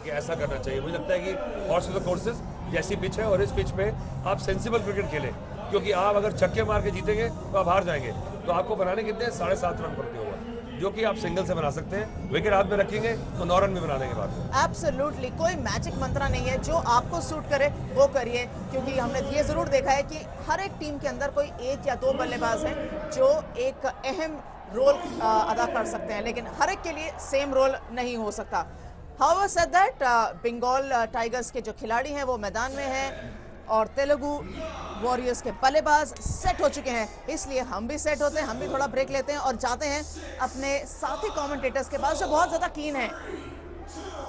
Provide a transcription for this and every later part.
कि ऐसा करना चाहिए। मुझे लगता है कि हॉर्स ऑफ द कोर्सेज जैसी पिच है और इस पिच पे आप सेंसिबल क्रिकेट खेलें, क्योंकि आप अगर छक्के मार के जीतेंगे तो आप हार जाएंगे। तो आपको बनाने कितने 7.5 रन प्रति ओवर, जो कि आप सिंगल से बना सकते हैं। विकेट हाथ में रखेंगे तो 9 रन भी बना देंगे बाद में। एब्सोल्युटली कोई मैजिक मंत्रा नहीं है, जो आपको सूट करे वो करिए, क्योंकि हमने ये जरूर देखा है कि हर एक टीम के अंदर कोई 1 या 2 बल्लेबाज हैं जो एक अहम रोल अदा कर सकते हैं, लेकिन हर एक के लिए सेम रोल नहीं हो सकता। However said that, Bengal Tigers के जो खिलाड़ी हैं वो मैदान में हैं और तेलुगु वॉरियर्स के बल्लेबाज सेट हो चुके हैं, इसलिए हम भी सेट होते हैं। हम भी थोड़ा ब्रेक लेते हैं और जाते हैं अपने साथी कमेंटेटर्स के पास जो बहुत ज्यादा कीन है।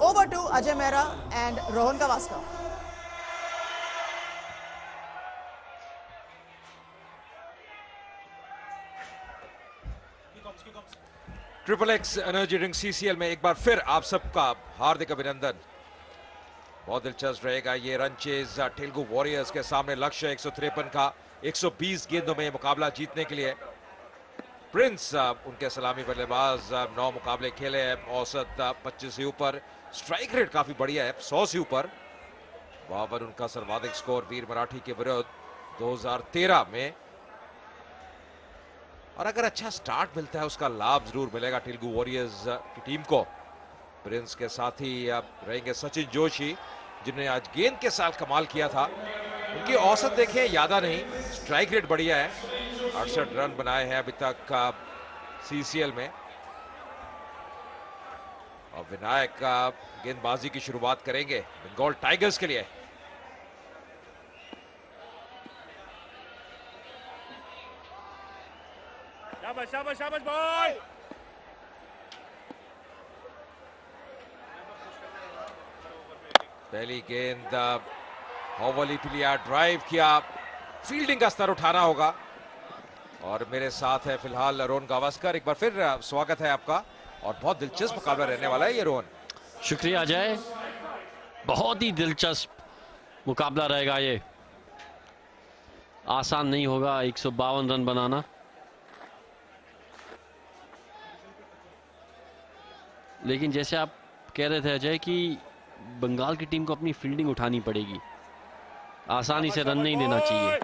Over to Ajay Mehra and Rohan Gavaskar. Triple X energy drink CCL में एक बार फिर आप सबका हार्दिक अभिनंदन। बहुत दिलचस्प रहेगा ये रन चेज तेलुगु वॉरियर्स के सामने। लक्ष्य 153 का, 120 गेंदों में मुकाबला जीतने के लिए। प्रिंस उनके सलामी बल्लेबाज 9 मुकाबले खेले हैं, औसत 25 से ऊपर, स्ट्राइक रेट काफी बढ़िया है 100 से ऊपर। 52 उनका सर्वाधिक स्कोर वीर मराठी के विरुद्ध 2013 में। और अगर अच्छा स्टार्ट मिलता है उसका लाभ जरूर मिलेगा तेलुगु वॉरियर्स की टीम को। प्रिंस के साथ ही रहेंगे सचिन जोशी, जिन्हें आज गेंद के साथ कमाल किया था। उनकी औसत देखें यादा नहीं, स्ट्राइक रेट बढ़िया है, 68 रन बनाए हैं अभी तक सीसीएल में। और विनायक गेंदबाजी की शुरुआत करेंगे बंगाल टाइगर्स के लिए। शाबाश शाबाश शाबाश बॉय। पहली गेंद होवली पिलिया, ड्राइव किया, फील्डिंग का स्तर उठाना होगा। और मेरे साथ है फिलहाल रोहन गावस्कर। एक बार फिर स्वागत है आपका, और बहुत दिलचस्प मुकाबला रहने वाला है ये रोहन। शुक्रिया अजय, बहुत ही दिलचस्प मुकाबला रहेगा ये। आसान नहीं होगा 152 रन बनाना। लेकिन जैसे आप कह रहे थे अजय कि बंगाल की टीम को अपनी फील्डिंग उठानी पड़ेगी, आसानी से रन नहीं देना चाहिए।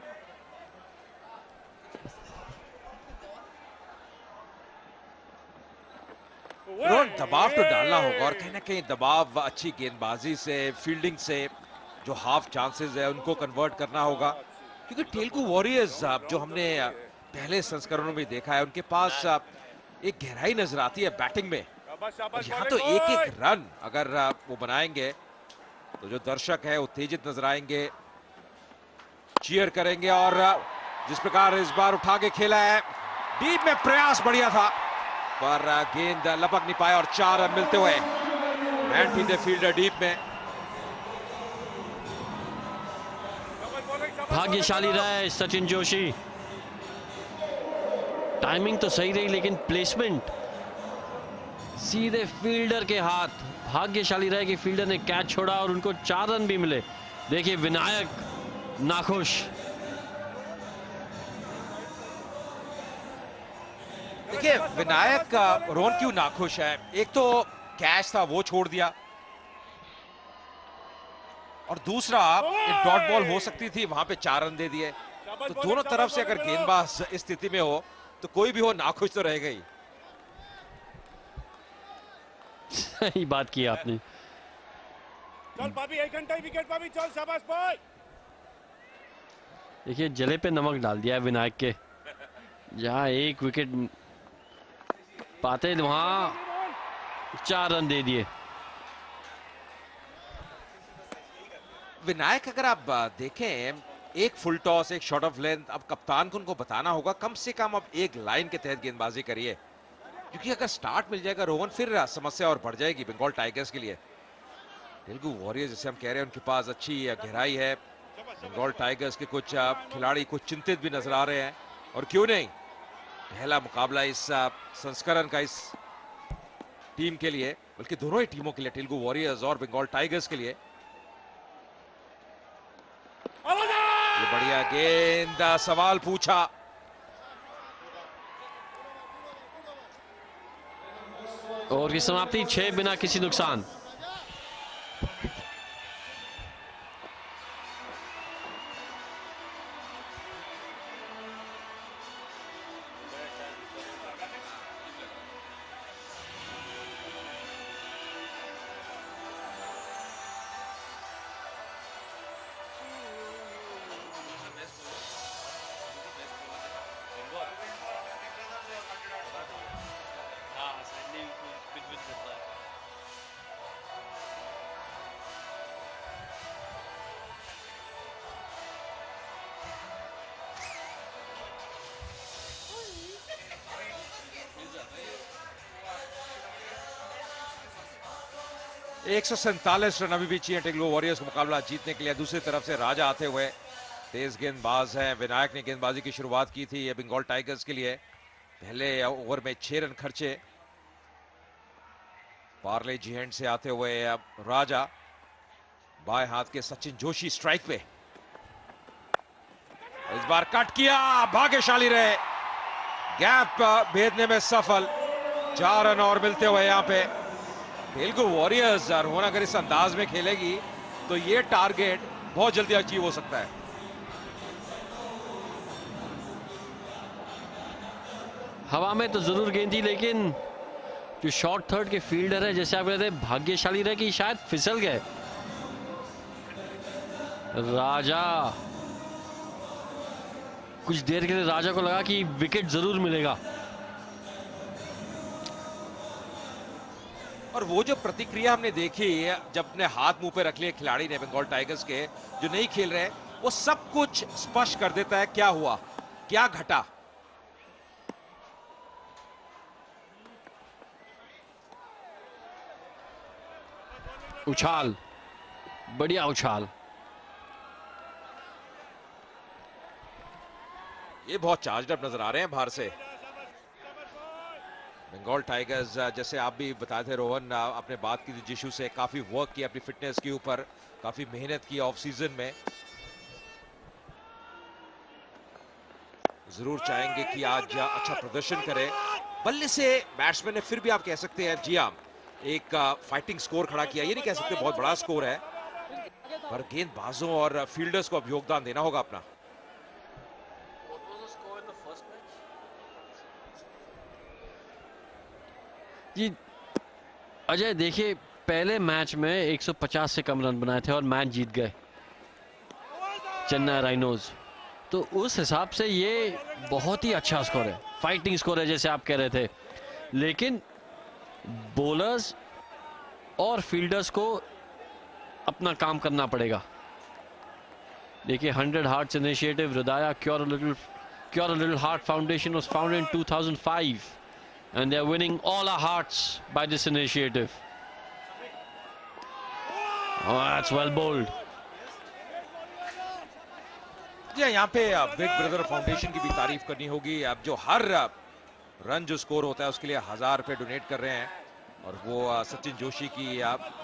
दबाव तो डालना होगा, और कहीं ना कहीं दबाव अच्छी गेंदबाजी से, फील्डिंग से जो हाफ चांसेस है उनको कन्वर्ट करना होगा। क्योंकि तेलुगु वॉरियर्स जो हमने पहले संस्करणों में देखा है, उनके पास एक गहराई नजर आती है बैटिंग में। और यहाँ तो एक एक रन अगर वो बनाएंगे तो जो दर्शक है उत्तेजित नजर आएंगे, चीयर करेंगे। और जिस प्रकार इस बार उठा के खेला है, डीप में प्रयास बढ़िया था पर गेंद लपक नहीं पाया और 4 रन मिलते हुए मैन द फील्डर डीप में। भाग्यशाली रहा है सचिन जोशी। टाइमिंग तो सही रही लेकिन प्लेसमेंट सीधे फील्डर के हाथ। भाग्यशाली रहे कि फील्डर ने कैच छोड़ा और उनको 4 रन भी मिले। देखिए विनायक नाखुश। देखिए विनायक रोहन क्यों नाखुश है? एक तो कैच था वो छोड़ दिया, और दूसरा एक डॉट बॉल हो सकती थी, वहां पे 4 रन दे दिए। तो दोनों तरफ से अगर गेंदबाज इस स्थिति में हो तो कोई भी हो नाखुश तो रहेगा ही। सही बात की आपने। चल पापी, 1 घंटा ही विकेट पापी, चल शाबाश बॉय। देखिए जले पे नमक डाल दिया है विनायक के। जहां 1 विकेट पाते वहां 4 रन दे दिए। विनायक अगर आप देखें, एक फुल टॉस, एक शॉट ऑफ लेंथ, अब कप्तान को उनको बताना होगा कम से कम अब एक लाइन के तहत गेंदबाजी करिए, क्योंकि अगर स्टार्ट मिल जाएगा रोहन फिर समस्या और बढ़ जाएगी बंगाल टाइगर्स के लिए। तेलुगु वॉरियर्स जैसे हम कह रहे हैं उनके पास अच्छी गहराई है। बंगाल टाइगर्स के कुछ खिलाड़ी कुछ चिंतित भी नजर आ रहे हैं, और क्यों नहीं, पहला मुकाबला इस संस्करण का इस टीम के लिए, बल्कि दोनों ही टीमों के लिए, तेलुगु वॉरियर्स और बंगाल टाइगर्स के लिए। ये बढ़िया गेंद, सवाल पूछा। और की समाप्ति 6 बिना किसी नुकसान। 147 रन अभी भी चाहिए टेगलो वॉरियर्स को मुकाबला जीतने के लिए। दूसरी तरफ से राजा आते हुए तेज गेंदबाज हैं। विनायक ने गेंदबाजी की शुरुआत की थी ये बंगाल टाइगर्स के लिए। पहले ओवर में 6 रन खर्चे। पार्ले जी हैंड से आते हुए अब राजा, बाएं हाथ के सचिन जोशी स्ट्राइक पे। इस बार कट किया, भाग्यशाली रहे, गैप भेदने में सफल। 4 रन और मिलते हुए यहां पे तेलुगु वॉरियर्स रोहन अगर इस अंदाज में खेलेगी तो ये टारगेट बहुत जल्दी अचीव हो सकता है। हवा में तो जरूर गेंद थी, लेकिन जो शॉर्ट थर्ड के फील्डर है, जैसे आप कहते हैं, भाग्यशाली रहे कि शायद फिसल गए। राजा, कुछ देर के लिए राजा को लगा कि विकेट जरूर मिलेगा। और वो जो प्रतिक्रिया हमने देखी जब अपने हाथ मुंह पे रख लिए खिलाड़ी ने बंगाल टाइगर्स के जो नहीं खेल रहे, वो सब कुछ स्पष्ट कर देता है क्या हुआ, क्या घटा। उछाल, बढ़िया उछाल। ये बहुत चार्जड अप नजर आ रहे हैं बाहर से बंगाल टाइगर्स। जैसे आप भी बताए थे रोहन, आपने बात की थी जिशु से, काफी वर्क किया अपनी फिटनेस के ऊपर, काफी मेहनत की ऑफ सीजन में। जरूर चाहेंगे कि आज अच्छा प्रदर्शन करे। बल्ले से बैट्समैन ने फिर भी आप कह सकते हैं जी हाँ एक फाइटिंग स्कोर खड़ा किया। ये नहीं कह सकते बहुत बड़ा स्कोर है, पर गेंदबाजों और फील्डर्स को अब योगदान देना होगा अपना। जी अजय, देखिए पहले मैच में 150 से कम रन बनाए थे और मैच जीत गए चेन्नई राइनोज, तो उस हिसाब से ये बहुत ही अच्छा स्कोर है, फाइटिंग स्कोर है जैसे आप कह रहे थे। लेकिन बॉलर्स और फील्डर्स को अपना काम करना पड़ेगा। देखिए 100 Hearts initiative, Hridaya cure a little heart foundation was founded in 2005 and they're winning all our hearts by this initiative. Oh, that's well bowled. जी यहाँ पे बिग ब्रदर फाउंडेशन की भी तारीफ करनी होगी। अब जो हर रन जो स्कोर होता है उसके लिए 1000 रुपए डोनेट कर रहे हैं, और वो सचिन जोशी की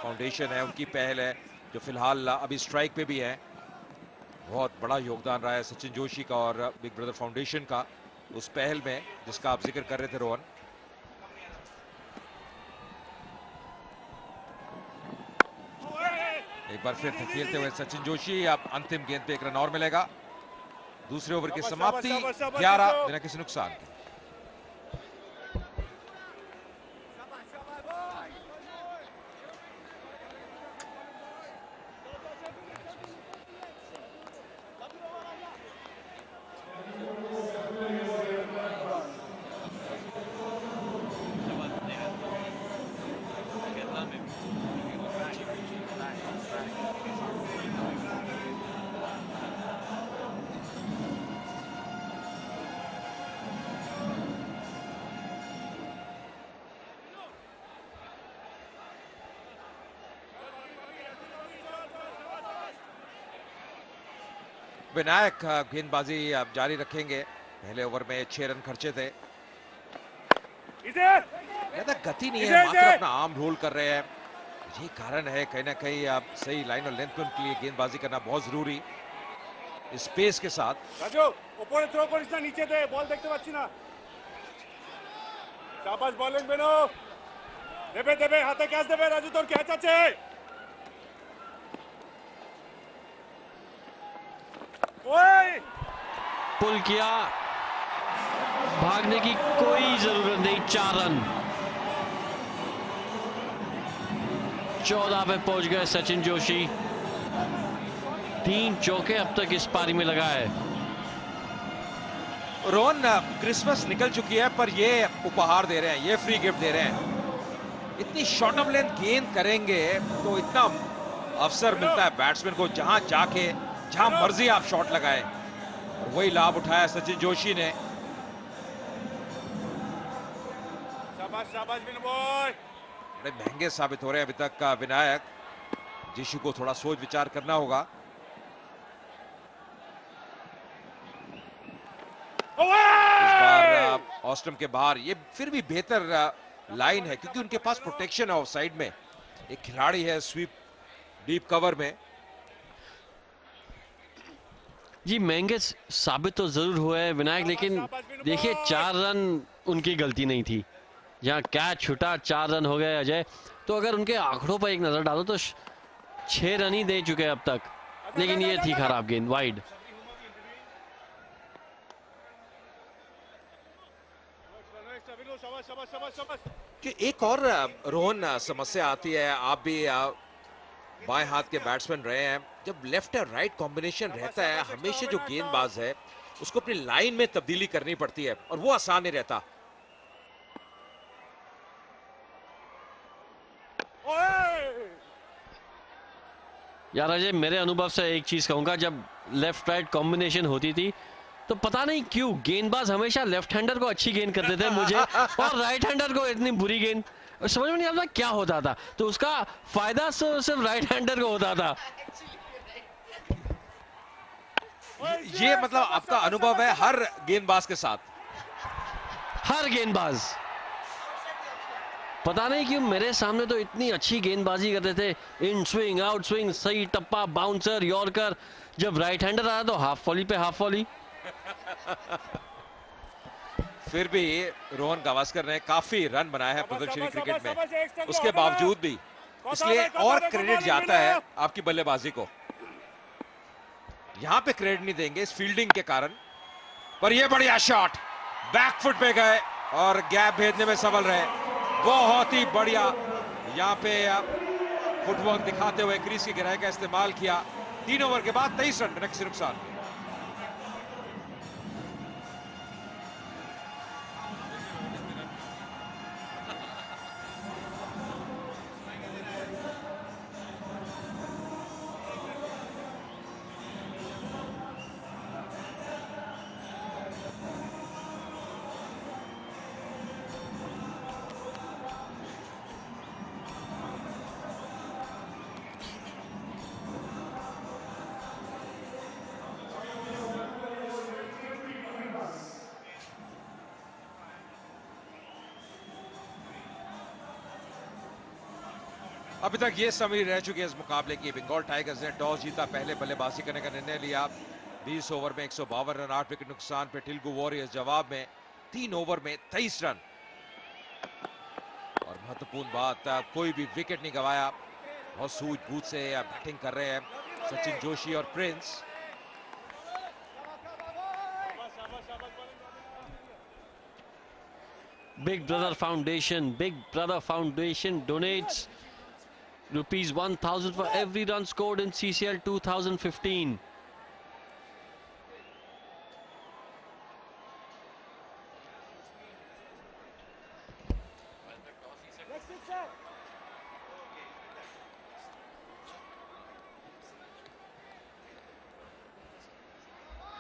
फाउंडेशन है, उनकी पहल है जो फिलहाल अभी स्ट्राइक पे भी है। बहुत बड़ा योगदान रहा है सचिन जोशी का और बिग ब्रदर फाउंडेशन का उस पहल में जिसका आप जिक्र कर रहे थे रोहन। एक बार फिर खेलते हुए सचिन जोशी, अब अंतिम गेंद पे 1 रन और मिलेगा। दूसरे ओवर की समाप्ति 11 बिना किसी नुकसान के। विनायक गेंदबाजी अब जारी रखेंगे। पहले ओवर में 6 रन खर्चे थे। ज्यादा गति नहीं है, मात्र अपना आर्म रोल कर रहे हैं। यही कारण है कहीं ना कहीं आप सही लाइन और लेंथ के लिए गेंदबाजी करना बहुत जरूरी, स्पेस के साथ। রাজু উপরে থ্রো করিস না, নিচে দে, বল দেখতে পাচ্ছি না। শাবাশ বলিং বেনো, দেবে দেবে, হাতে ক্যাচ দেবে। রাজু তোর ক্যাচ আছে। ওই पुल किया, भागने की कोई जरूरत नहीं। 4 रन 14 पे पहुंच गए सचिन जोशी। 3 चौके अब तक इस पारी में लगा है। रोहन, क्रिसमस निकल चुकी है पर ये उपहार दे रहे हैं, ये फ्री गिफ्ट दे रहे हैं। इतनी शॉर्ट ऑफ लेंथ गेंद करेंगे तो इतना अवसर मिलता है बैट्समैन को, जहां जाके जहां मर्जी आप शॉट लगाए। वही लाभ उठाया सचिन जोशी ने। शाबाश शाबाश बिनो बॉय। बड़े महंगे साबित हो रहे हैं अभी तक का विनायक। जिशु को थोड़ा सोच विचार करना होगा। इस बार ऑस्ट्रम के बाहर, ये फिर भी बेहतर लाइन है क्योंकि उनके पास प्रोटेक्शन है ऑफ साइड में। एक खिलाड़ी है स्वीप डीप कवर में। जी महंगे साबित तो जरूर हुए हैं विनायक, लेकिन देखिए 4 रन उनकी गलती नहीं थी। जहां कैच छूटा 4 रन हो गए अजय। तो अगर उनके आंकड़ों पर एक नजर डालो तो 6 रन ही दे चुके हैं अब तक, लेकिन ये थी खराब गेंद, वाइड। कि एक और रोहन समस्या आती है, आप भी बाएं हाथ के बैट्समैन रहे हैं, जब लेफ्ट और राइट कॉम्बिनेशन रहता है हमेशा जो गेंदबाज है उसको अपनी लाइन में तब्दीली करनी पड़ती है और वो आसान नहीं रहता। यार अजय, मेरे अनुभव से एक चीज कहूंगा, जब लेफ्ट राइट कॉम्बिनेशन होती थी तो पता नहीं क्यों गेंदबाज हमेशा लेफ्ट हैंडर को अच्छी गेंद करते थे मुझे और राइट हैंडर को इतनी बुरी गेंद, समझ में नहीं आता क्या होता था। तो उसका फायदा सिर्फ राइट हैंडर को होता था। ये मतलब आपका अनुभव है हर गेंदबाज के साथ? हर गेंदबाज, पता नहीं क्यों मेरे सामने तो इतनी अच्छी गेंदबाजी करते थे, इन स्विंग आउट स्विंग, सही टप्पा, बाउंसर, यॉर्कर। जब राइट हैंडर आया तो हाफ वॉली पे हाफ वॉली। फिर भी रोहन गावस्कर ने काफी रन बनाए हैं प्रदर्शनी क्रिकेट में, उसके बावजूद भी, इसलिए और क्रेडिट जाता है आपकी बल्लेबाजी को। यहां पे क्रेडिट नहीं देंगे इस फील्डिंग के कारण, पर ये बढ़िया शॉट बैकफुट पे गए और गैप भेजने में सफल रहे। बहुत ही बढ़िया यहां पे फुटवर्क दिखाते हुए क्रीज की गहराई का इस्तेमाल किया। 3 ओवर के बाद 23 रन, बिना किसी नुकसान। अभी तक ये समरी रह चुकी है इस मुकाबले की। बंगाल टाइगर्स ने टॉस जीता, पहले बल्लेबाजी करने का निर्णय लिया। 20 ओवर में 152 रन, 8 विकेट नुकसान पे तेलुगु वॉरियर्स जवाब में 3 ओवर में 23 रन। और महत्वपूर्ण बात, कोई भी विकेट नहीं गंवाया। बहुत सूझबूझ से बैटिंग कर रहे हैं सचिन जोशी और Prince. Big Brother Foundation donates rupees 1,000 for every run scored in CCL 2015.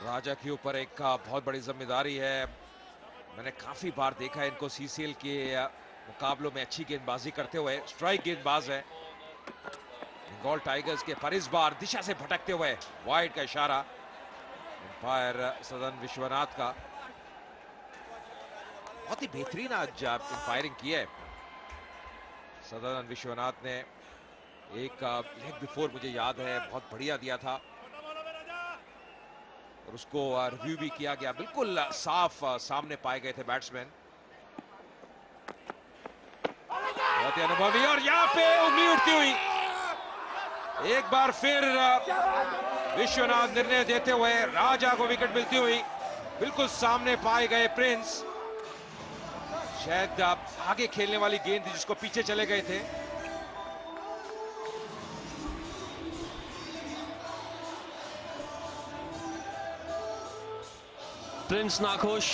राजा के ऊपर एक बहुत बड़ी जिम्मेदारी है। मैंने काफी बार देखा है इनको सीसीएल के मुकाबलों में अच्छी गेंदबाजी करते हुए। स्ट्राइक गेंदबाज है बंगाल टाइगर्स के, पर इस बार दिशा से भटकते हुए वाइड का इशारा अंपायर सदन विश्वनाथ का। बहुत ही बेहतरीन आज अंपायरिंग की है सदन विश्वनाथ ने। एक लेग बिफोर मुझे याद है बहुत बढ़िया दिया था और उसको रिव्यू भी किया गया, बिल्कुल साफ सामने पाए गए थे बैट्समैन। बहुत ही अनुभवी, और यहाँ पे उंगली उठती हुई एक बार फिर विश्वनाथ निर्णय देते हुए राजा को विकेट मिलती हुई। बिल्कुल सामने पाए गए प्रिंस, शायद आगे खेलने वाली गेंद थी जिसको पीछे चले गए थे। प्रिंस नाखुश,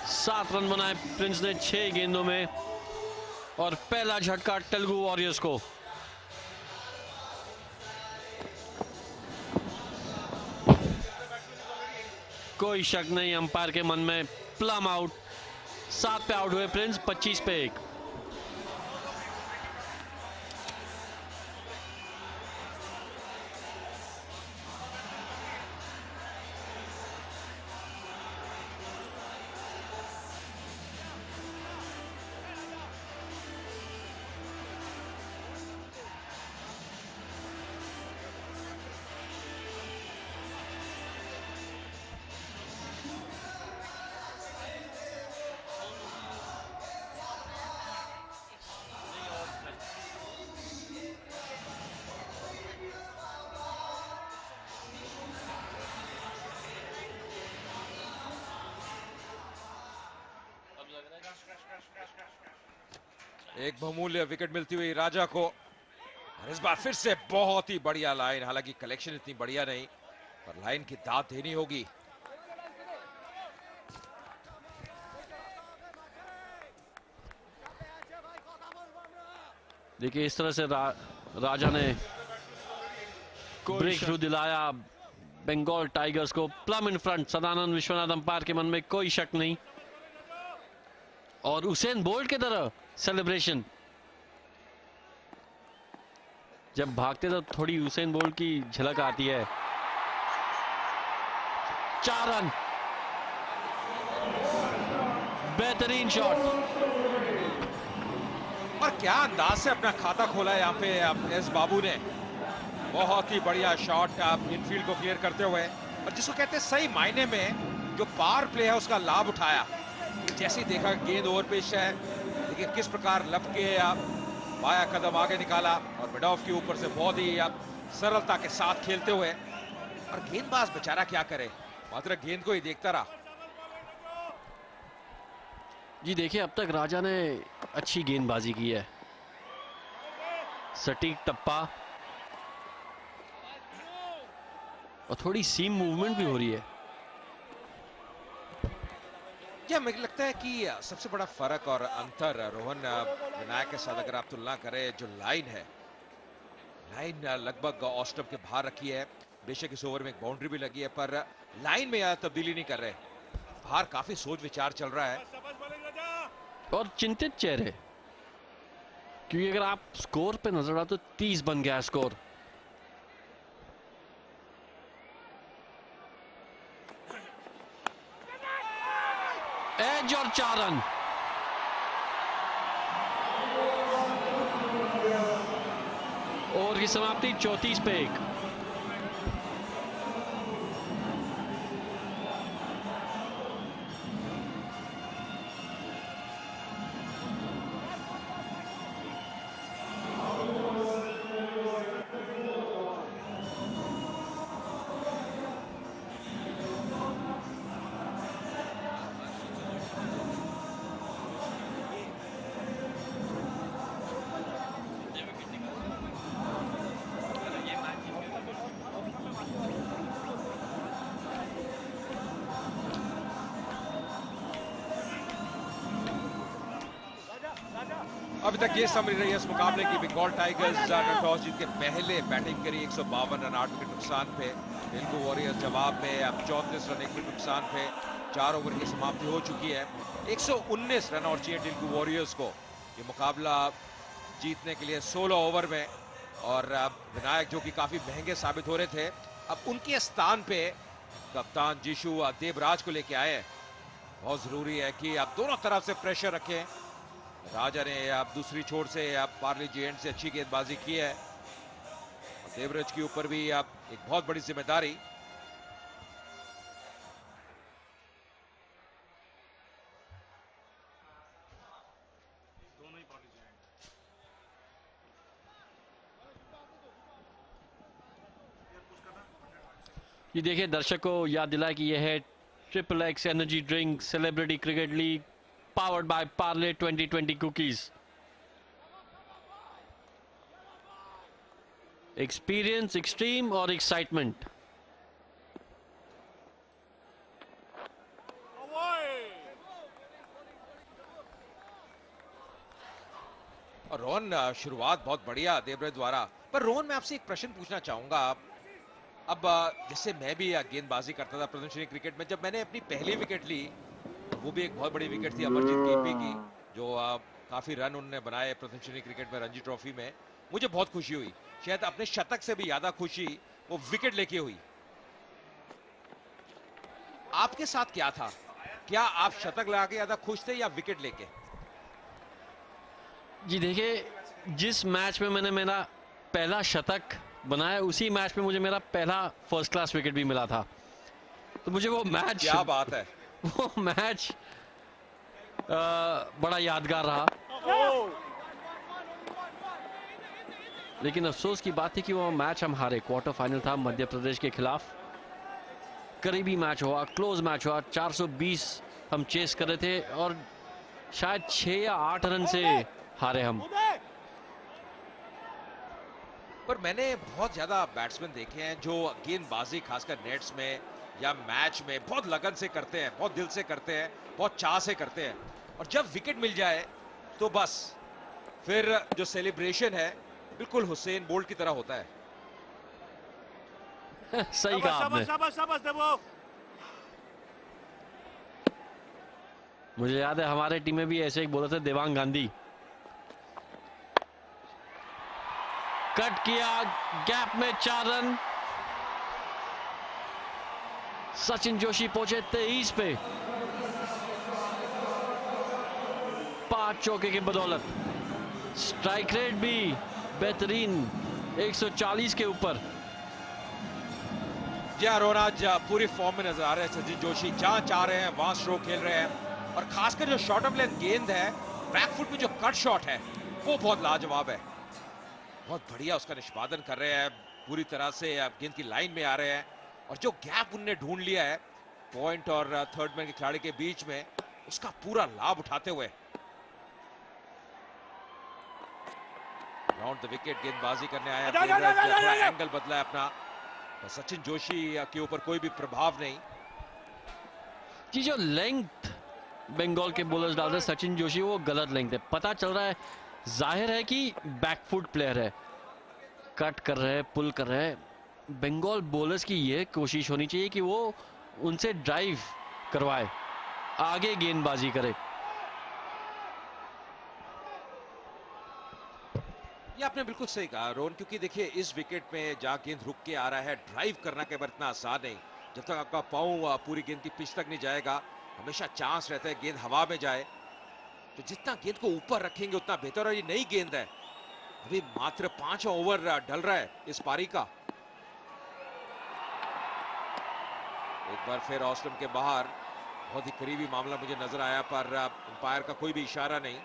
7 रन बनाए प्रिंस ने 6 गेंदों में और पहला झटका तेलुगु वॉरियर्स को। कोई शक नहीं अंपायर के मन में, प्लम आउट। 7 पे आउट हुए प्रिंस, 25 पे 1। एक बहुमूल्य विकेट मिलती हुई राजा को, और इस बार फिर से बहुत ही बढ़िया लाइन, हालांकि कलेक्शन इतनी बढ़िया नहीं, पर लाइन की दाद देनी होगी। देखिए इस तरह से राजा ने ब्रेक थ्रू दिलाया बंगाल टाइगर्स को, plumb in front. Sadanand Vishwanath umpire के मन में कोई शक नहीं, और उसेन बोल्ट की तरह सेलिब्रेशन। जब भागते तो थोड़ी उसेन बोल्ट की झलक आती है। 4 रन, बेहतरीन शॉट, और क्या अंदाज से अपना खाता खोला है यहाँ पे एस बाबू ने। बहुत ही बढ़िया शॉट इनफील्ड को क्लियर करते हुए, और जिसको कहते हैं सही मायने में जो पावर प्ले है उसका लाभ उठाया। जैसे ही देखा गेंद ओवर पिच है, लेकिन किस प्रकार लपके बाया कदम आगे निकाला, और मिड ऑफ के ऊपर से बहुत ही सरलता के साथ खेलते हुए, और गेंदबाज बेचारा क्या करे, मात्र गेंद को ही देखता रहा। जी देखिए अब तक राजा ने अच्छी गेंदबाजी की है, सटीक टप्पा और थोड़ी सीम मूवमेंट भी हो रही है। यह मुझे लगता है कि सबसे बड़ा फर्क और अंतर रोहन विनायक के साथ अगर आप तुलना करें, जो लाइन है, लाइन लगभग ऑस्टम के बाहर रखी है। बेशक इस ओवर में एक बाउंड्री भी लगी है, पर लाइन में यार तब्दीली नहीं कर रहे। बाहर काफी सोच विचार चल रहा है और चिंतित चेहरे, क्योंकि अगर आप स्कोर पे नजर आओ तो 30 बन गया स्कोर। एज और 4 रन। ओवर की समाप्ति 34 पे 1। अभी तक ये समझ रही है इस मुकाबले की बंगाल टाइगर्स टॉस जीत के पहले बैटिंग करी 152 रन 8 विकेट नुकसान पे। तेलुगु वॉरियर्स जवाब में अब 34 रन 1 विकेट नुकसान पे 4 ओवर की समाप्ति हो चुकी है। 119 रन और चाहिए तेलुगु वॉरियर्स को ये मुकाबला जीतने के लिए 16 ओवर में। और विनायक जो कि काफी महंगे साबित हो रहे थे, अब उनके स्थान पे कप्तान जीशु देवराज को लेके आए। बहुत जरूरी है कि आप दोनों तरफ से प्रेशर रखें। राजा ने आप दूसरी छोर से आप पार्ले जी एंड से अच्छी गेंदबाजी की है, और देवराज के ऊपर भी आप एक बहुत बड़ी जिम्मेदारी। ये देखिए दर्शक को याद दिलाए कि यह है triple X energy drink celebrity cricket league powered by Parle 2020 cookies. Experience extreme or excitement. और रोहन शुरुआत बहुत बढ़िया देवराज द्वारा, पर रोहन मैं आपसे एक प्रश्न पूछना चाहूंगा। अब जैसे मैं भी गेंदबाजी करता था प्रदर्शनी क्रिकेट में, जब मैंने अपनी पहली विकेट ली, वो भी एक बहुत बड़ी विकेट थी अमरजीत केपी की, जो काफी रन उन्होंने बनाए प्रदर्शनी क्रिकेट में रणजी ट्रॉफी में। मुझे बहुत खुशी हुई, शायद अपने शतक से भी ज्यादा खुशी वो विकेट लेके हुई। आपके साथ क्या था? क्या आप शतक लगा के ज्यादा खुश थे या विकेट लेके? जी देखिए जिस मैच में मैंने मेरा पहला शतक बनाया, उसी मैच में मुझे मेरा पहला फर्स्ट क्लास विकेट भी मिला था। तो मुझे वो मैच, क्या बात है, वो मैच बड़ा यादगार रहा। लेकिन अफसोस की बात थी कि वो मैच हम हारे। क्वार्टर फाइनल था मध्य प्रदेश के खिलाफ, करीबी मैच हुआ, क्लोज मैच हुआ। 420 हम चेस कर रहे थे और शायद 6 या 8 रन से हारे हम। पर मैंने बहुत ज्यादा बैट्समैन देखे हैं जो गेंदबाजी खासकर नेट्स में या मैच में बहुत लगन से करते हैं, बहुत दिल से करते हैं, बहुत चाह से करते हैं, और जब विकेट मिल जाए तो बस फिर जो सेलिब्रेशन है बिल्कुल हुसैन बोल्ट की तरह होता है। सही कहा आपने। शाबाश देवो। मुझे याद है हमारे टीम में भी ऐसे एक बॉलर थे, देवांग गांधी। कट किया, गैप में 4 रन। सचिन जोशी पहुंचे 23 पे 5 चौके की बदौलत। स्ट्राइक रेट भी बेहतरीन 140 के ऊपर। रोना आज पूरी फॉर्म में नजर आ रहे हैं सचिन जोशी, जहां चाह रहे हैं वहां स्ट्रोक खेल रहे हैं, और खासकर जो शॉर्ट ऑफ लेंथ गेंद है, बैकफुट में जो कट शॉट है वो बहुत लाजवाब है। बहुत बढ़िया उसका निष्पादन कर रहे हैं, पूरी तरह से गेंद की लाइन में आ रहे हैं, और जो गैप उनने ढूंढ लिया है पॉइंट और थर्ड मैन के खिलाड़ी के बीच में, उसका पूरा लाभ उठाते हुए राउंड द विकेट गेंदबाजी करने आया। एंगल बदला है अपना, सचिन जोशी के ऊपर कोई भी प्रभाव नहीं। कि जो लेंथ बंगाल के बॉलर्स डाल रहे सचिन जोशी, वो गलत लेंथ है। पता चल रहा है, जाहिर है कि बैकफुट प्लेयर है, कट कर रहे हैं, पुल कर रहे हैं। बंगाल बॉलर्स की ये कोशिश होनी चाहिए कि वो उनसे ड्राइव करवाए, आगे गेंदबाजी करे। ये आपने बिल्कुल सही कहा रोहन, क्योंकि देखिए इस विकेट में जहां गेंद रुक के आ रहा है, ड्राइव करना के बार इतना आसान नहीं। जब तक आपका पांव पूरी गेंद की पिच तक नहीं जाएगा, हमेशा चांस रहता है गेंद हवा में जाए। तो जितना गेंद को ऊपर रखेंगे उतना बेहतर। और ये नई गेंद है, अभी मात्र 5 ओवर डल रहा है इस पारी का। एक बार फिर ऑस्ट्रेलिया के बाहर, बहुत ही करीबी मामला मुझे नजर आया, पर अंपायर का कोई भी इशारा नहीं।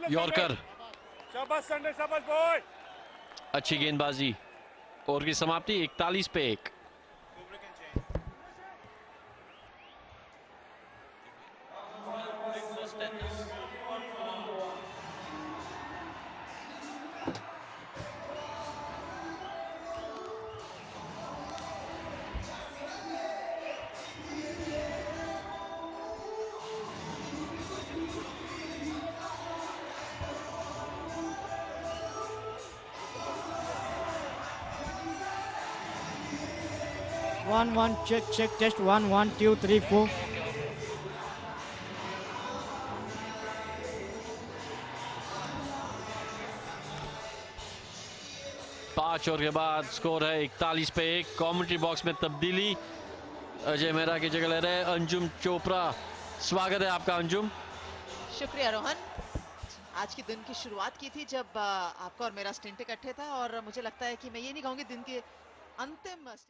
यॉर्कर, शाबाश संडे, शाबाश बॉय। अच्छी गेंदबाजी। ओवर की समाप्ति 41 पे 1। One, check, test 1, 2, 3, 4. पांच ओवर के बाद स्कोर है 41 पे 1। कमेंट्री बॉक्स में तब्दीली, अजय मेहरा की जगह ले रहे हैं अंजुम चोपड़ा। स्वागत है आपका अंजुम। शुक्रिया रोहन। आज के दिन की शुरुआत की थी जब आपका और मेरा स्टिंट इकट्ठे था, और मुझे लगता है कि मैं ये नहीं कहूंगी दिन के अंतिम